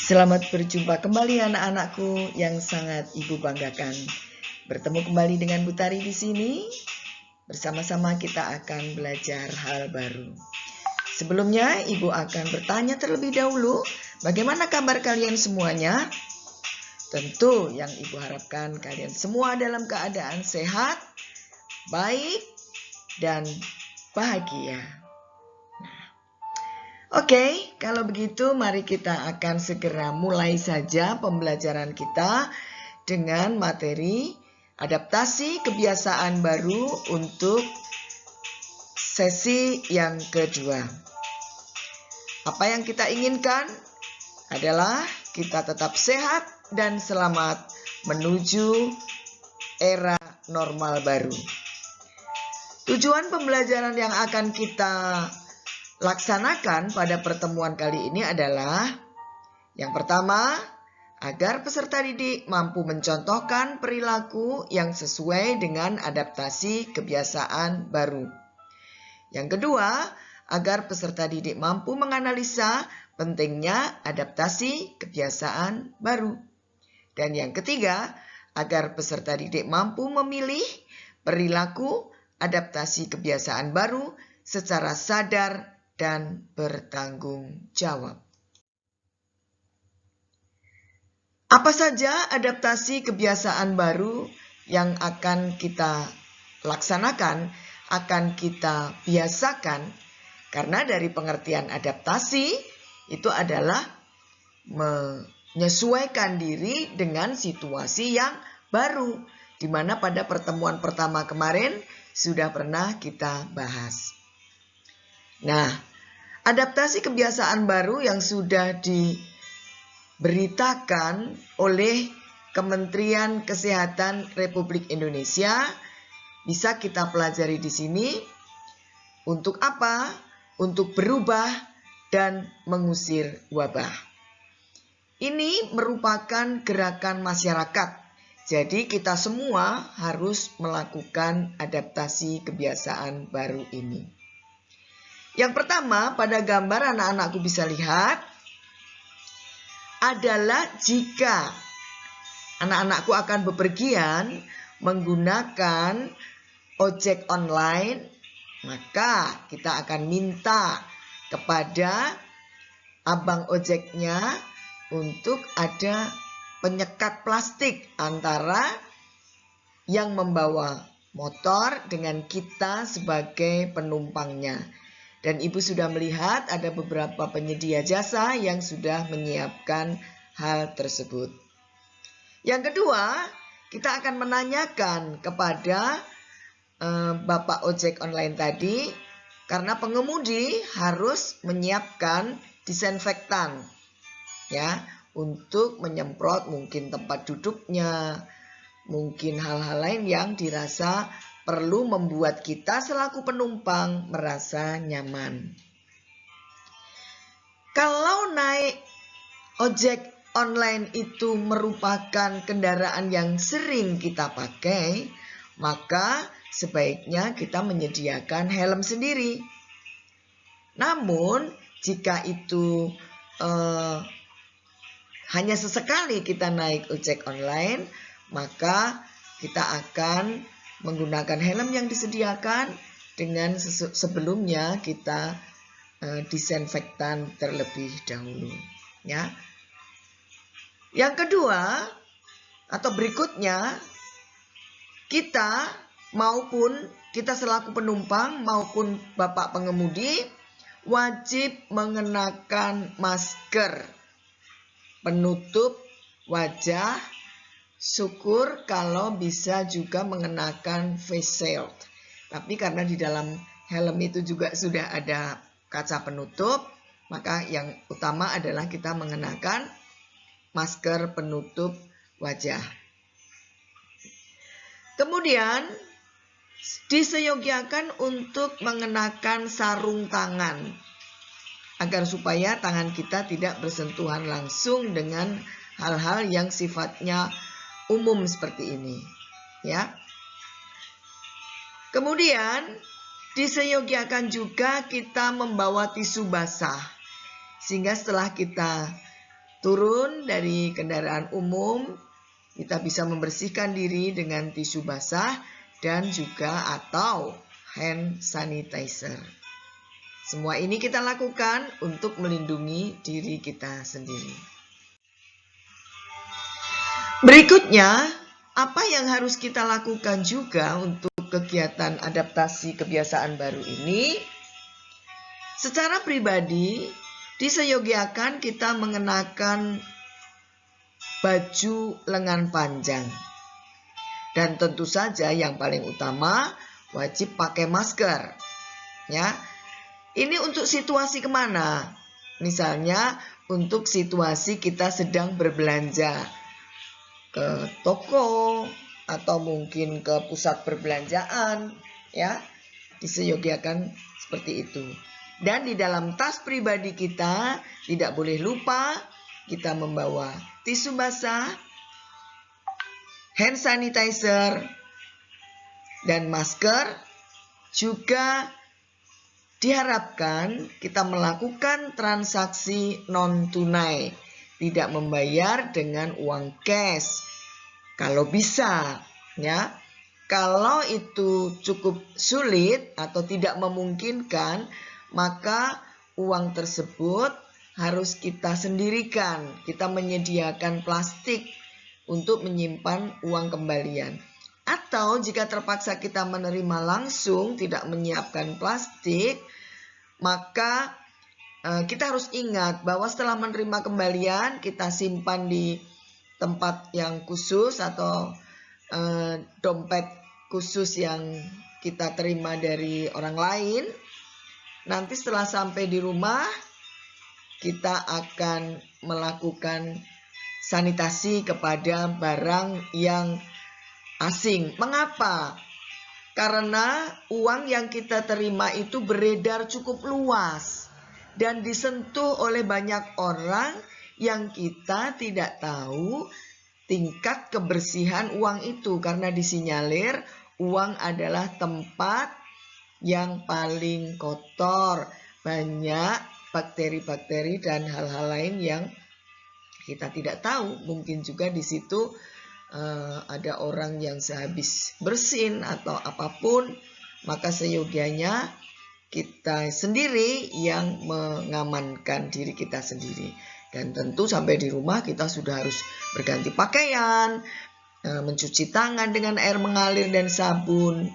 Selamat berjumpa kembali anak-anakku yang sangat Ibu banggakan. Bertemu kembali dengan Bu Tari di sini. Bersama-sama kita akan belajar hal baru. Sebelumnya Ibu akan bertanya terlebih dahulu, bagaimana kabar kalian semuanya? Tentu yang Ibu harapkan kalian semua dalam keadaan sehat, baik, dan bahagia. Oke, kalau begitu mari kita akan segera mulai saja pembelajaran kita dengan materi adaptasi kebiasaan baru untuk sesi yang kedua. Apa yang kita inginkan adalah kita tetap sehat dan selamat menuju era normal baru. Tujuan pembelajaran yang akan kita laksanakan pada pertemuan kali ini adalah yang pertama, agar peserta didik mampu mencontohkan perilaku yang sesuai dengan adaptasi kebiasaan baru. Yang kedua, agar peserta didik mampu menganalisa pentingnya adaptasi kebiasaan baru. Dan yang ketiga, agar peserta didik mampu memilih perilaku adaptasi kebiasaan baru secara sadar dan bertanggung jawab. Apa saja adaptasi kebiasaan baru yang akan kita laksanakan, akan kita biasakan? Karena dari pengertian adaptasi itu adalah menyesuaikan diri dengan situasi yang baru, di mana pada pertemuan pertama kemarin sudah pernah kita bahas. Nah, adaptasi kebiasaan baru yang sudah diberitakan oleh Kementerian Kesehatan Republik Indonesia bisa kita pelajari di sini. Untuk apa? Untuk berubah dan mengusir wabah. Ini merupakan gerakan masyarakat. Jadi kita semua harus melakukan adaptasi kebiasaan baru ini. Yang pertama, pada gambar anak-anakku bisa lihat adalah jika anak-anakku akan bepergian menggunakan ojek online, maka kita akan minta kepada abang ojeknya untuk ada penyekat plastik antara yang membawa motor dengan kita sebagai penumpangnya. Dan Ibu sudah melihat ada beberapa penyedia jasa yang sudah menyiapkan hal tersebut. Yang kedua, kita akan menanyakan kepada Bapak ojek online tadi, karena pengemudi harus menyiapkan disinfektan ya, untuk menyemprot mungkin tempat duduknya, mungkin hal-hal lain yang dirasa perlu membuat kita selaku penumpang merasa nyaman. Kalau naik ojek online itu merupakan kendaraan yang sering kita pakai, maka sebaiknya kita menyediakan helm sendiri. Namun, jika itu hanya sesekali kita naik ojek online, maka kita akan menggunakan helm yang disediakan dengan sebelumnya kita disinfektan terlebih dahulu ya. Yang kedua atau berikutnya, kita selaku penumpang maupun Bapak pengemudi wajib mengenakan masker penutup wajah. Syukur kalau bisa juga mengenakan face shield. Tapi karena di dalam helm itu juga sudah ada kaca penutup, maka yang utama adalah kita mengenakan masker penutup wajah. Kemudian diseyogiakan untuk mengenakan sarung tangan agar supaya tangan kita tidak bersentuhan langsung dengan hal-hal yang sifatnya umum seperti ini ya. Kemudian diseyogiakan juga kita membawa tisu basah, sehingga setelah kita turun dari kendaraan umum, kita bisa membersihkan diri dengan tisu basah dan juga atau hand sanitizer. Semua ini kita lakukan untuk melindungi diri kita sendiri. Berikutnya, apa yang harus kita lakukan juga untuk kegiatan adaptasi kebiasaan baru ini? Secara pribadi, diseyogiakan kita mengenakan baju lengan panjang. Dan tentu saja yang paling utama wajib pakai masker. Ya. Ini untuk situasi kemana? Misalnya untuk situasi kita sedang berbelanja ke toko atau mungkin ke pusat perbelanjaan, ya. Diseyogiakan seperti itu. Dan di dalam tas pribadi kita tidak boleh lupa kita membawa tisu basah, hand sanitizer, dan masker. Juga diharapkan kita melakukan transaksi non-tunai, tidak membayar dengan uang cash. Kalau bisa, ya. Kalau itu cukup sulit atau tidak memungkinkan, maka uang tersebut harus kita sendirikan. Kita menyediakan plastik untuk menyimpan uang kembalian. Atau jika terpaksa kita menerima langsung, tidak menyiapkan plastik, maka kita harus ingat bahwa setelah menerima kembalian, kita simpan di tempat yang khusus atau dompet khusus yang kita terima dari orang lain. Nanti setelah sampai di rumah, kita akan melakukan sanitasi kepada barang yang asing. Mengapa? Karena uang yang kita terima itu beredar cukup luas dan disentuh oleh banyak orang yang kita tidak tahu tingkat kebersihan uang itu, karena disinyalir uang adalah tempat yang paling kotor, banyak bakteri-bakteri dan hal-hal lain yang kita tidak tahu. Mungkin juga di situ ada orang yang sehabis bersin atau apapun, maka seyogianya kita sendiri yang mengamankan diri kita sendiri. Dan tentu sampai di rumah kita sudah harus berganti pakaian, mencuci tangan dengan air mengalir dan sabun,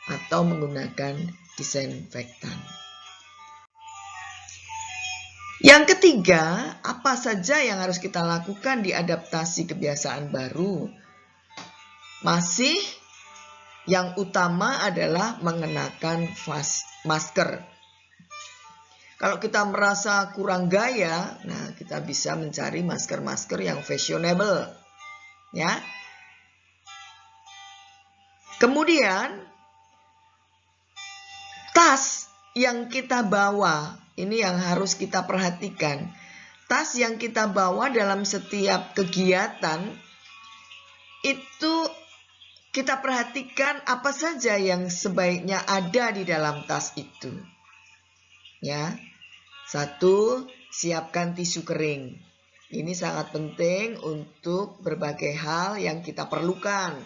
atau menggunakan disinfektan. Yang ketiga, apa saja yang harus kita lakukan di adaptasi kebiasaan baru? Masih yang utama adalah mengenakan masker. Kalau kita merasa kurang gaya, nah kita bisa mencari masker-masker yang fashionable, ya. Kemudian tas yang kita bawa, ini yang harus kita perhatikan. Tas yang kita bawa dalam setiap kegiatan itu kita perhatikan apa saja yang sebaiknya ada di dalam tas itu. Ya. 1, siapkan tisu kering. Ini sangat penting untuk berbagai hal yang kita perlukan.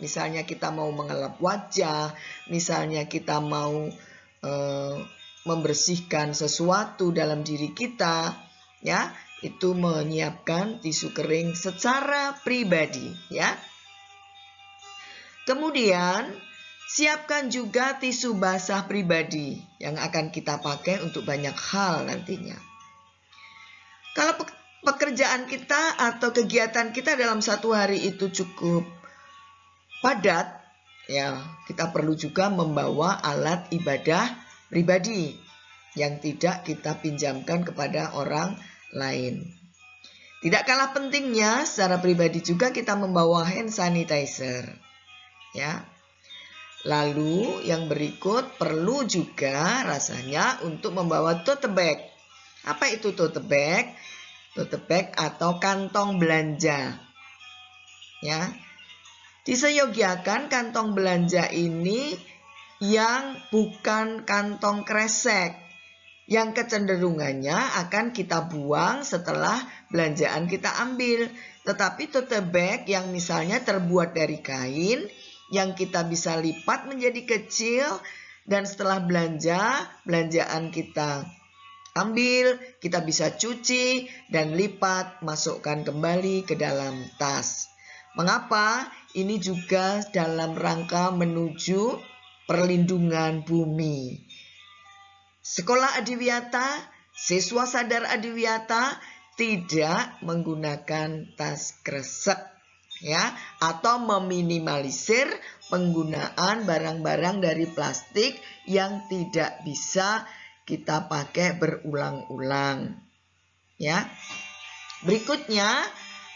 Misalnya kita mau mengelap wajah, misalnya kita mau membersihkan sesuatu dalam diri kita, ya, itu menyiapkan tisu kering secara pribadi, ya. Kemudian siapkan juga tisu basah pribadi yang akan kita pakai untuk banyak hal nantinya. Kalau pekerjaan kita atau kegiatan kita dalam satu hari itu cukup padat, ya, kita perlu juga membawa alat ibadah pribadi yang tidak kita pinjamkan kepada orang lain. Tidak kalah pentingnya secara pribadi juga kita membawa hand sanitizer, ya. Lalu yang berikut perlu juga rasanya untuk membawa tote bag. Apa itu tote bag? Tote bag atau kantong belanja. Ya. Diseyogiakan kantong belanja ini yang bukan kantong kresek, yang kecenderungannya akan kita buang setelah belanjaan kita ambil. Tetapi tote bag yang misalnya terbuat dari kain, yang kita bisa lipat menjadi kecil, dan setelah belanjaan kita ambil, kita bisa cuci dan lipat, masukkan kembali ke dalam tas. Mengapa? Ini juga dalam rangka menuju perlindungan bumi. Sekolah Adiwiyata, siswa sadar Adiwiyata tidak menggunakan tas kresek, ya, atau meminimalisir penggunaan barang-barang dari plastik yang tidak bisa kita pakai berulang-ulang. Ya. Berikutnya,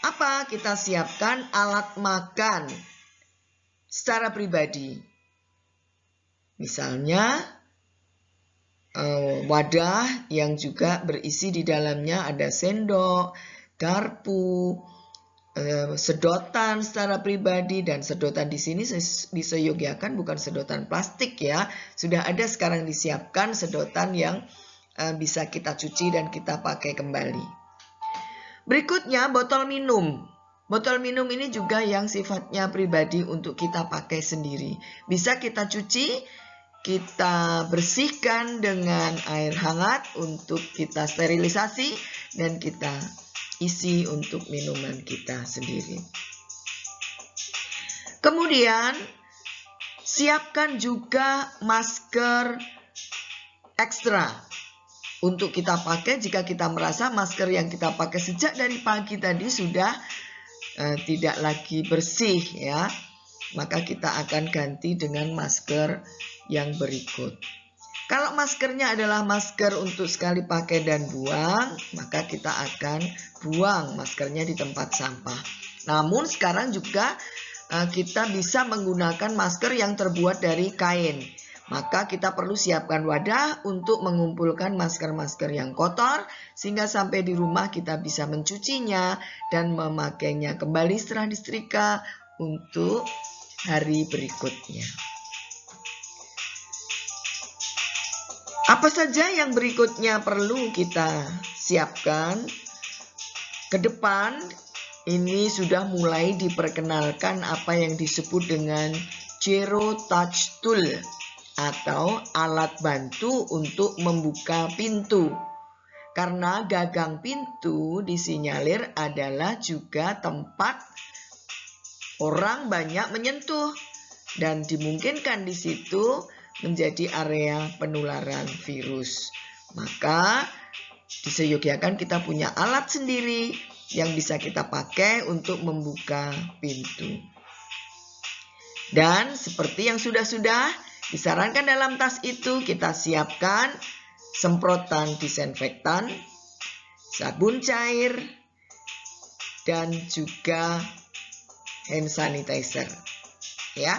apa? Kita siapkan alat makan secara pribadi. Misalnya wadah yang juga berisi di dalamnya ada sendok, garpu, sedotan secara pribadi, dan sedotan di sini diseyogyakan bukan sedotan plastik ya. Sudah ada sekarang disiapkan sedotan yang bisa kita cuci dan kita pakai kembali. Berikutnya botol minum. Botol minum ini juga yang sifatnya pribadi untuk kita pakai sendiri. Bisa kita cuci, kita bersihkan dengan air hangat untuk kita sterilisasi, dan kita isi untuk minuman kita sendiri. Kemudian siapkan juga masker ekstra untuk kita pakai jika kita merasa masker yang kita pakai sejak dari pagi tadi sudah tidak lagi bersih, ya. Maka kita akan ganti dengan masker yang berikut. Kalau maskernya adalah masker untuk sekali pakai dan buang, maka kita akan buang maskernya di tempat sampah. Namun sekarang juga kita bisa menggunakan masker yang terbuat dari kain. Maka kita perlu siapkan wadah untuk mengumpulkan masker-masker yang kotor, sehingga sampai di rumah kita bisa mencucinya dan memakainya kembali setelah disetrika untuk hari berikutnya. Apa saja yang berikutnya perlu kita siapkan? Ke depan ini sudah mulai diperkenalkan apa yang disebut dengan Zero Touch Tool atau alat bantu untuk membuka pintu. Karena gagang pintu disinyalir adalah juga tempat orang banyak menyentuh dan dimungkinkan di situ menjadi area penularan virus. Maka diseyogyakan kita punya alat sendiri yang bisa kita pakai untuk membuka pintu. Dan seperti yang sudah-sudah disarankan dalam tas itu, kita siapkan semprotan disinfektan, sabun cair, dan juga hand sanitizer, ya.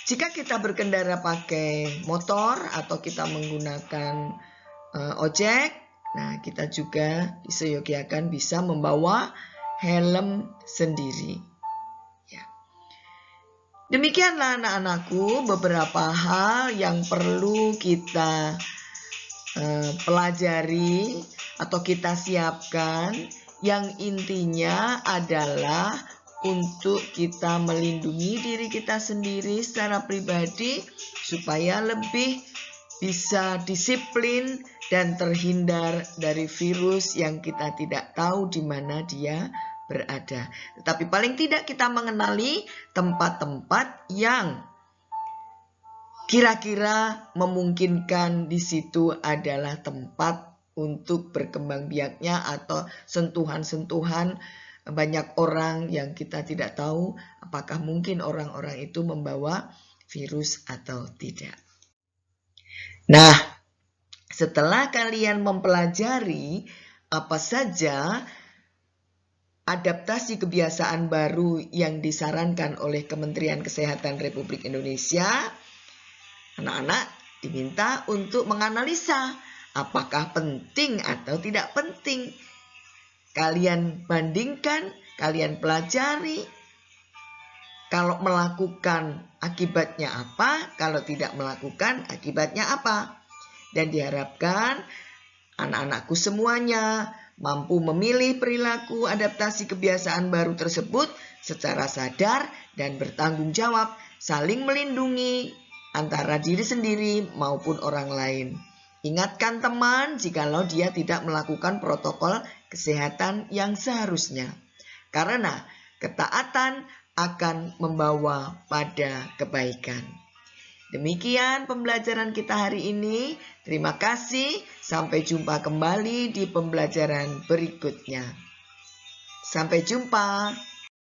Jika kita berkendara pakai motor atau kita menggunakan ojek, nah kita juga diseyogyakan bisa membawa helm sendiri. Ya. Demikianlah anak-anakku beberapa hal yang perlu kita pelajari atau kita siapkan, yang intinya adalah untuk kita melindungi diri kita sendiri secara pribadi supaya lebih bisa disiplin dan terhindar dari virus yang kita tidak tahu di mana dia berada. Tetapi paling tidak kita mengenali tempat-tempat yang kira-kira memungkinkan di situ adalah tempat untuk berkembang biaknya atau sentuhan-sentuhan banyak orang yang kita tidak tahu apakah mungkin orang-orang itu membawa virus atau tidak. Nah, setelah kalian mempelajari apa saja adaptasi kebiasaan baru yang disarankan oleh Kementerian Kesehatan Republik Indonesia, anak-anak diminta untuk menganalisa apakah penting atau tidak penting. Kalian bandingkan, kalian pelajari. Kalau melakukan akibatnya apa, kalau tidak melakukan akibatnya apa. dan diharapkan anak-anakku semuanya mampu memilih perilaku adaptasi kebiasaan baru tersebut secara sadar dan bertanggung jawab, saling melindungi antara diri sendiri maupun orang lain. Ingatkan teman jikalau dia tidak melakukan protokol kesehatan yang seharusnya, karena ketaatan akan membawa pada kebaikan. Demikian pembelajaran kita hari ini. Terima kasih. Sampai jumpa kembali di pembelajaran berikutnya. Sampai jumpa.